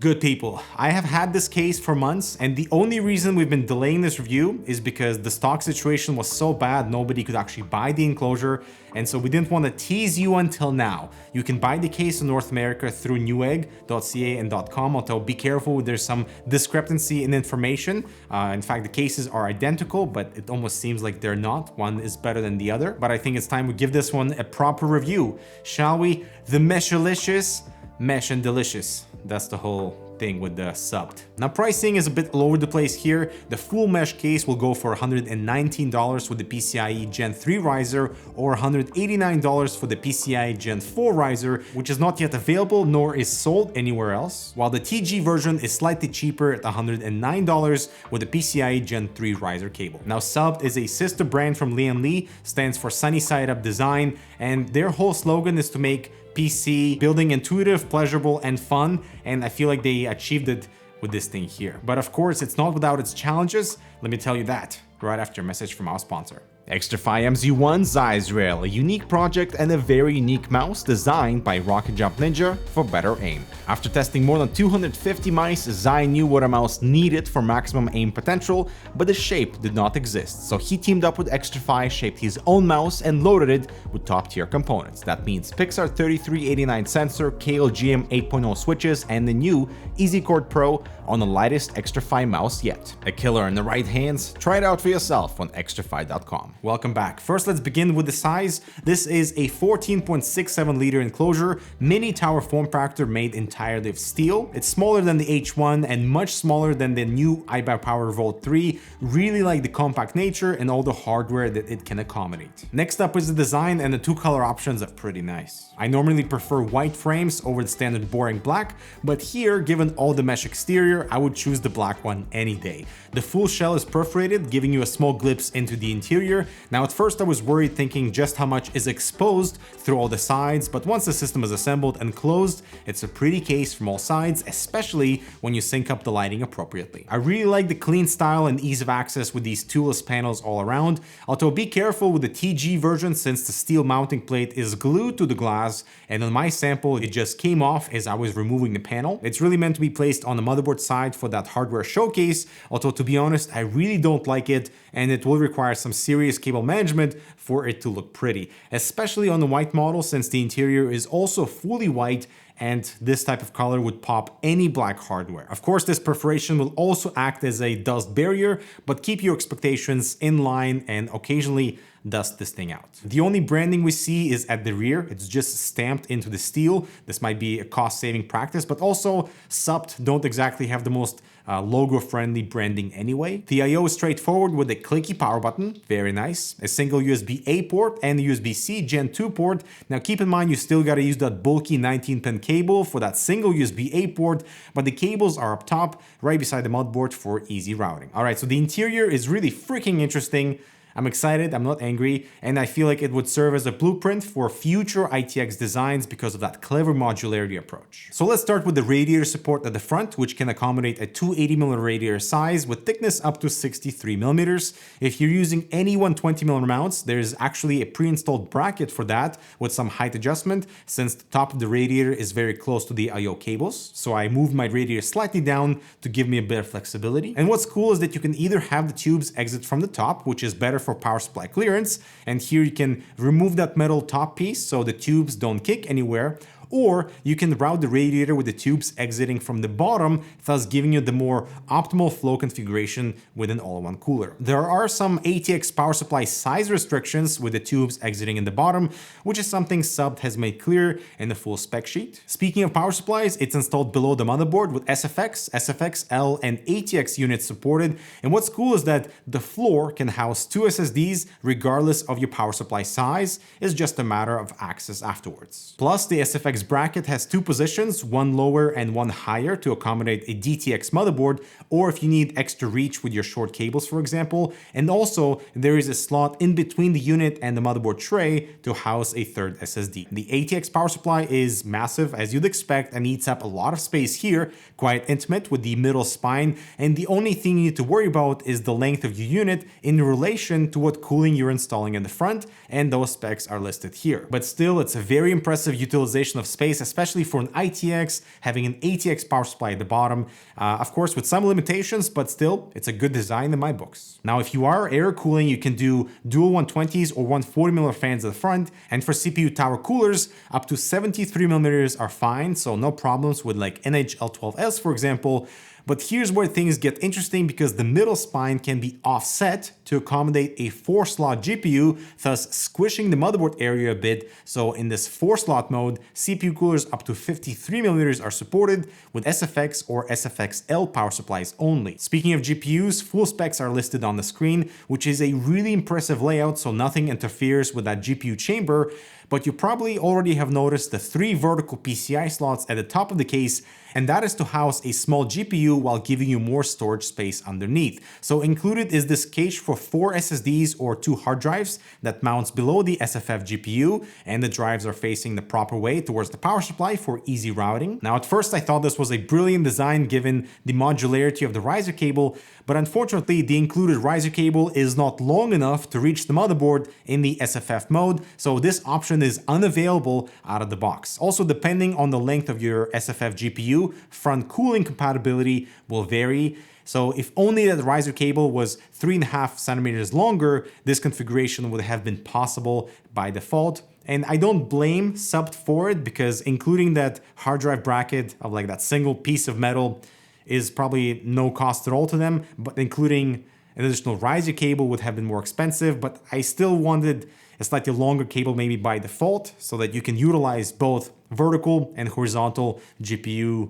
Good people, I have had this case for months, and the only reason we've been delaying this review is because the stock situation was so bad nobody could actually buy the enclosure, and so we didn't want to tease you until now. You can buy the case in North America through Newegg.ca and .com, although be careful, there's some discrepancy in information. In fact, the cases are identical, but it almost seems like they're not. One is better than the other, but I think it's time we give this one a proper review, shall we? The Mesh-Licious, Mesh and Delicious. That's the whole thing with the subbed. Now pricing is a bit all over the place here. The full mesh case will go for $119 with the PCIe Gen 3 riser or $189 for the PCIe Gen 4 riser, which is not yet available nor is sold anywhere else, while the TG version is slightly cheaper at $109 with the PCIe Gen 3 riser cable. Now subbed is a sister brand from Lee, stands for Sunny Side Up Design, and their whole slogan is to make PC building intuitive, pleasurable, and fun, and I feel like they achieved it with this thing here. But of course, it's not without its challenges. Let me tell you that right after a message from our sponsor. XTRFY MZ1 Zeiss Rail, a unique project and a very unique mouse designed by Rocket Jump Ninja for better aim. After testing more than 250 mice, Zeiss knew what a mouse needed for maximum aim potential, but the shape did not exist, so he teamed up with XTRFY, shaped his own mouse, and loaded it with top-tier components. That means Pixar 3389 sensor, KLGM 8.0 switches, and the new EasyChord Pro on the lightest XTRFY mouse yet. A killer in the right hands? Try it out for yourself on xtrfy.com. Welcome back. First, let's begin with the size. This is a 14.67 liter enclosure, mini tower form factor made entirely of steel. It's smaller than the H1 and much smaller than the new iBuyPower Volt 3. Really like the compact nature and all the hardware that it can accommodate. Next up is the design, and the two color options are pretty nice. I normally prefer white frames over the standard boring black, but here, given all the mesh exterior, I would choose the black one any day. The full shell is perforated, giving you a small glimpse into the interior. Now at first I was worried, thinking just how much is exposed through all the sides, but once the system is assembled and closed, it's a pretty case from all sides, especially when you sync up the lighting appropriately. I really like the clean style and ease of access with these toolless panels all around, although be careful with the TG version since the steel mounting plate is glued to the glass, and on my sample it just came off as I was removing the panel. It's really meant to be placed on the motherboard side for that hardware showcase, although to be honest, I really don't like it, and it will require some serious cable management for it to look pretty, especially on the white model since the interior is also fully white, and this type of color would pop any black hardware. Of course, this perforation will also act as a dust barrier, but keep your expectations in line and occasionally dust this thing out. The only branding we see is at the rear. It's just stamped into the steel. This might be a cost-saving practice, but also SUPD don't exactly have the most logo-friendly branding anyway. The I/O is straightforward with a clicky power button, very nice, a single USB-A port and a USB-C Gen 2 port. Now keep in mind you still gotta use that bulky 19-pin cable for that single USB-A port, but the cables are up top, right beside the motherboard for easy routing. Alright, so the interior is really freaking interesting. I'm excited, I'm not angry, and I feel like it would serve as a blueprint for future ITX designs because of that clever modularity approach. So let's start with the radiator support at the front, which can accommodate a 280mm radiator size with thickness up to 63mm. If you're using any 120mm mounts, there's actually a pre-installed bracket for that with some height adjustment, since the top of the radiator is very close to the I/O cables. So I moved my radiator slightly down to give me a bit of flexibility. And what's cool is that you can either have the tubes exit from the top, which is better for power supply clearance, and here you can remove that metal top piece so the tubes don't kick anywhere, or you can route the radiator with the tubes exiting from the bottom, thus giving you the more optimal flow configuration with an all-in-one cooler. There are some ATX power supply size restrictions with the tubes exiting in the bottom, which is something SUPD has made clear in the full spec sheet. Speaking of power supplies, it's installed below the motherboard with SFX, SFX-L, and ATX units supported, and what's cool is that the floor can house two SSDs regardless of your power supply size. It's just a matter of access afterwards. Plus, the SFX bracket has two positions, one lower and one higher, to accommodate a DTX motherboard, or if you need extra reach with your short cables, for example. And also, there is a slot in between the unit and the motherboard tray to house a third SSD. The ATX power supply is massive, as you'd expect, and eats up a lot of space here, quite intimate with the middle spine, and the only thing you need to worry about is the length of your unit in relation to what cooling you're installing in the front, and those specs are listed here. But still, it's a very impressive utilization of space, especially for an ITX, having an ATX power supply at the bottom. Of course, with some limitations, but still, it's a good design in my books. Now, if you are air cooling, you can do dual 120s or 140mm fans at the front. And for CPU tower coolers, up to 73mm are fine, so no problems with like NH-L12S, for example. But here's where things get interesting, because the middle spine can be offset to accommodate a 4-slot GPU, thus squishing the motherboard area a bit. So in this 4-slot mode, CPU coolers up to 53mm are supported with SFX or SFX-L power supplies only. Speaking of GPUs, full specs are listed on the screen, which is a really impressive layout, so nothing interferes with that GPU chamber. But you probably already have noticed the 3 vertical PCI slots at the top of the case, and that is to house a small GPU while giving you more storage space underneath. So included is this cache for 4 SSDs or 2 hard drives that mounts below the SFF GPU, and the drives are facing the proper way towards the power supply for easy routing. Now, at first I thought this was a brilliant design given the modularity of the riser cable, but unfortunately the included riser cable is not long enough to reach the motherboard in the SFF mode, so this option is unavailable out of the box. Also, depending on the length of your SFF GPU, front cooling compatibility will vary. So if only that riser cable was 3.5 centimeters longer, this configuration would have been possible by default. And I don't blame Supt for it, because including that hard drive bracket of like that single piece of metal is probably no cost at all to them, but including an additional riser cable would have been more expensive. But I still wanted a slightly longer cable maybe by default, so that you can utilize both vertical and horizontal GPU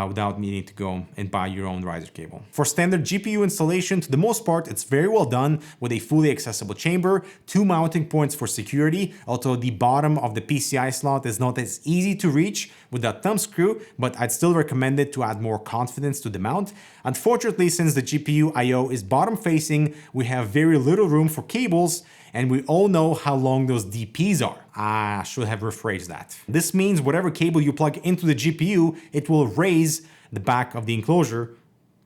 without needing to go and buy your own riser cable. For standard GPU installation, to the most part, it's very well done with a fully accessible chamber, 2 mounting points for security, although the bottom of the PCI slot is not as easy to reach with that thumb screw, but I'd still recommend it to add more confidence to the mount. Unfortunately, since the GPU I/O is bottom facing, we have very little room for cables, and we all know how long those DPs are. I should have rephrased that. This means whatever cable you plug into the GPU, it will raise the back of the enclosure.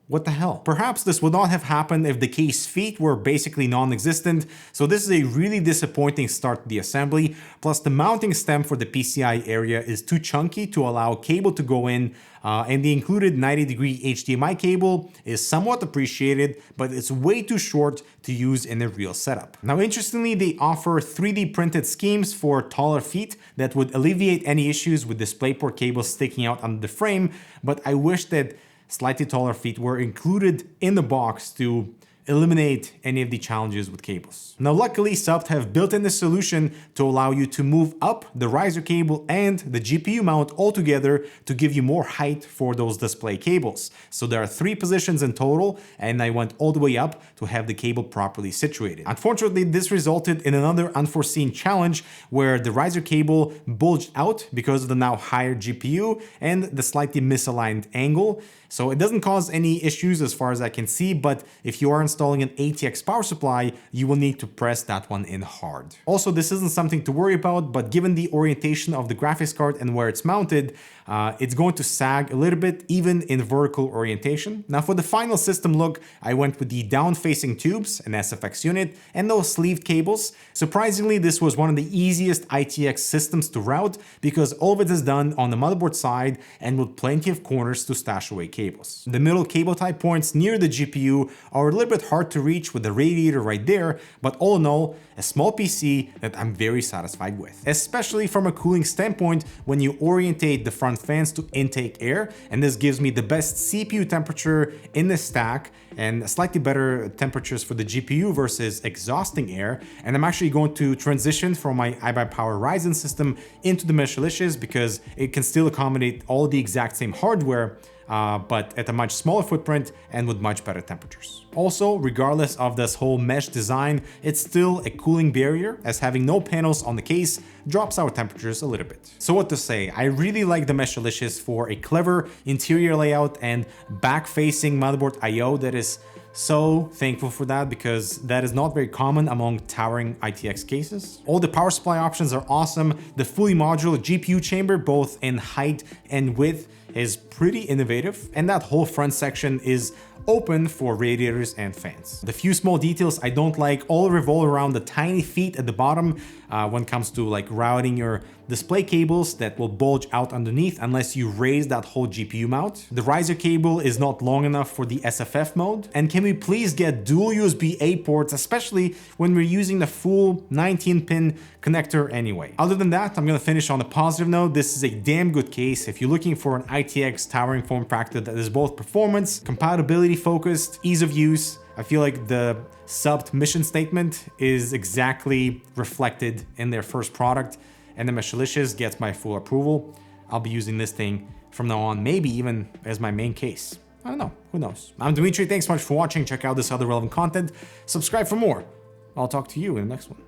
What the hell? Perhaps this would not have happened if the case feet were basically non-existent, so this is a really disappointing start to the assembly. Plus, the mounting stem for the PCI area is too chunky to allow cable to go in, and the included 90-degree HDMI cable is somewhat appreciated, but it's way too short to use in a real setup. Now, interestingly, they offer 3D printed schemes for taller feet that would alleviate any issues with DisplayPort cables sticking out under the frame, but I wish that slightly taller feet were included in the box to eliminate any of the challenges with cables. Now, luckily, Supt have built in the solution to allow you to move up the riser cable and the GPU mount all together to give you more height for those display cables. So there are 3 positions in total, and I went all the way up to have the cable properly situated. Unfortunately, this resulted in another unforeseen challenge where the riser cable bulged out because of the now higher GPU and the slightly misaligned angle. So it doesn't cause any issues as far as I can see, but if you are installing an ATX power supply, you will need to press that one in hard. Also, this isn't something to worry about, but given the orientation of the graphics card and where it's mounted, it's going to sag a little bit even in vertical orientation. Now, for the final system look, I went with the down-facing tubes, an SFX unit, and those sleeved cables. Surprisingly, this was one of the easiest ITX systems to route because all of it is done on the motherboard side and with plenty of corners to stash away cables. The middle cable tie points near the GPU are a little bit hard to reach with the radiator right there, but all in all, a small PC that I'm very satisfied with. Especially from a cooling standpoint when you orientate the front fans to intake air, and this gives me the best CPU temperature in the stack and slightly better temperatures for the GPU versus exhausting air. And I'm actually going to transition from my iBuyPower Ryzen system into the Meshilicious because it can still accommodate all the exact same hardware, but at a much smaller footprint and with much better temperatures. Also, regardless of this whole mesh design, it's still a cooling barrier, as having no panels on the case drops our temperatures a little bit. So what to say, I really like the Mesh-Licious for a clever interior layout and back-facing motherboard I/O that is so thankful for that, because that is not very common among towering ITX cases. All the power supply options are awesome. The fully modular GPU chamber, both in height and width, is pretty innovative, and that whole front section is open for radiators and fans. The few small details I don't like all revolve around the tiny feet at the bottom. when it comes to like routing your display cables that will bulge out underneath unless you raise that whole GPU mount. The riser cable is not long enough for the SFF mode. And can we please get dual USB-A ports, especially when we're using the full 19-pin connector anyway. Other than that, I'm gonna finish on a positive note. This is a damn good case if you're looking for an ITX towering form factor that is both performance, compatibility focused, ease of use. I feel like the subbed mission statement is exactly reflected in their first product, and the Mesh-Licious gets my full approval. I'll be using this thing from now on, maybe even as my main case. I don't know, who knows? I'm Dimitri, thanks so much for watching. Check out this other relevant content. Subscribe for more. I'll talk to you in the next one.